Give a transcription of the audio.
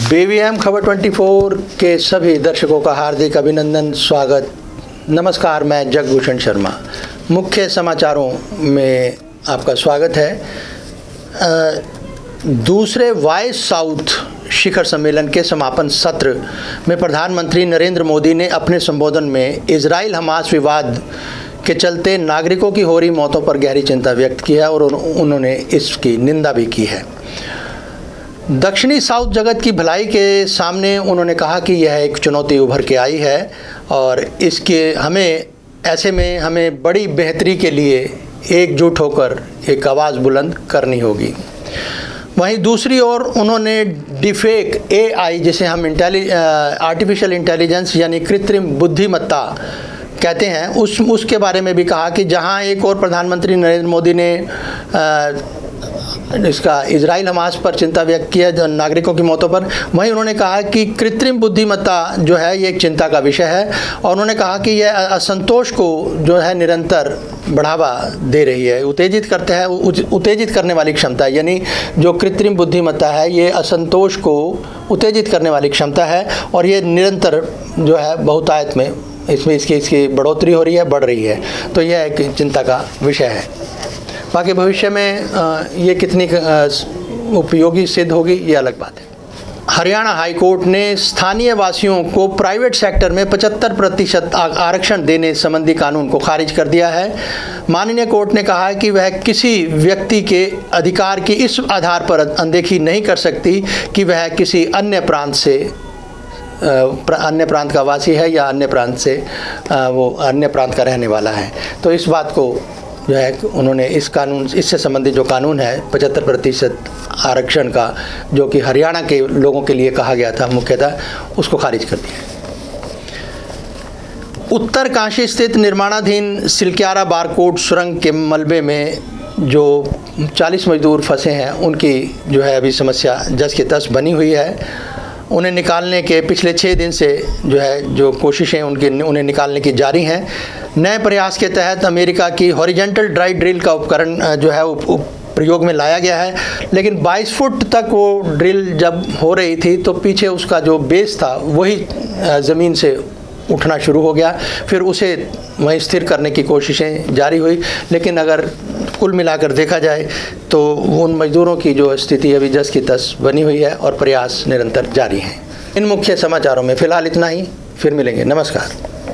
BVM खबर 24 के सभी दर्शकों का हार्दिक अभिनंदन, स्वागत। नमस्कार, मैं जगभूषण शर्मा। मुख्य समाचारों में आपका स्वागत है। दूसरे वॉइस साउथ शिखर सम्मेलन के समापन सत्र में प्रधानमंत्री नरेंद्र मोदी ने अपने संबोधन में इजराइल हमास विवाद के चलते नागरिकों की हो रही मौतों पर गहरी चिंता व्यक्त की है और उन्होंने इसकी निंदा भी की है। दक्षिणी साउथ जगत की भलाई के सामने उन्होंने कहा कि यह एक चुनौती उभर के आई है और ऐसे में हमें बड़ी बेहतरी के लिए एकजुट होकर एक आवाज़ बुलंद करनी होगी। वहीं दूसरी ओर उन्होंने डिफेक AI, जिसे हम आर्टिफिशियल इंटेलिजेंस यानी कृत्रिम बुद्धिमत्ता कहते हैं, उसके बारे में भी कहा कि जहां एक और प्रधानमंत्री नरेंद्र मोदी ने इसका इजराइल हमास पर चिंता व्यक्त किया जो नागरिकों की मौतों पर, वहीं उन्होंने कहा कि कृत्रिम बुद्धिमत्ता जो है ये एक चिंता का विषय है और उन्होंने कहा कि यह असंतोष को जो है निरंतर बढ़ावा दे रही है, उत्तेजित करने वाली क्षमता, यानी जो कृत्रिम बुद्धिमत्ता है ये असंतोष को उत्तेजित करने वाली क्षमता है और ये निरंतर जो है बहुतायत में इसमें इसकी बढ़ोतरी हो रही है, बढ़ रही है। तो यह एक चिंता का विषय है। बाकी भविष्य में ये कितनी उपयोगी सिद्ध होगी ये अलग बात है। हरियाणा हाई कोर्ट ने स्थानीय वासियों को प्राइवेट सेक्टर में 75% आरक्षण देने संबंधी कानून को खारिज कर दिया है। माननीय कोर्ट ने कहा है कि वह किसी व्यक्ति के अधिकार की इस आधार पर अनदेखी नहीं कर सकती कि वह किसी अन्य प्रांत का वासी है या अन्य प्रांत का रहने वाला है। तो इस बात को जो है उन्होंने इससे संबंधित जो कानून है 75% आरक्षण का, जो कि हरियाणा के लोगों के लिए कहा गया था मुख्यतः, उसको खारिज कर दिया। उत्तर काशी स्थित निर्माणाधीन सिलक्यारा बारकोट सुरंग के मलबे में जो 40 मजदूर फंसे हैं उनकी जो है अभी समस्या जस की तस बनी हुई है। उन्हें निकालने के पिछले 6 दिन से जो कोशिशें उन्हें निकालने की जारी हैं। नए प्रयास के तहत अमेरिका की हॉरिजॉन्टल ड्राई ड्रिल का उपकरण जो है प्रयोग में लाया गया है, लेकिन 22 फुट तक वो ड्रिल जब हो रही थी तो पीछे उसका जो बेस था वही ज़मीन से उठना शुरू हो गया। फिर उसे वहीं स्थिर करने की कोशिशें जारी हुई, लेकिन अगर कुल मिलाकर देखा जाए तो उन मजदूरों की जो स्थिति अभी जस की तस बनी हुई है और प्रयास निरंतर जारी हैं। इन मुख्य समाचारों में फ़िलहाल इतना ही, फिर मिलेंगे। नमस्कार।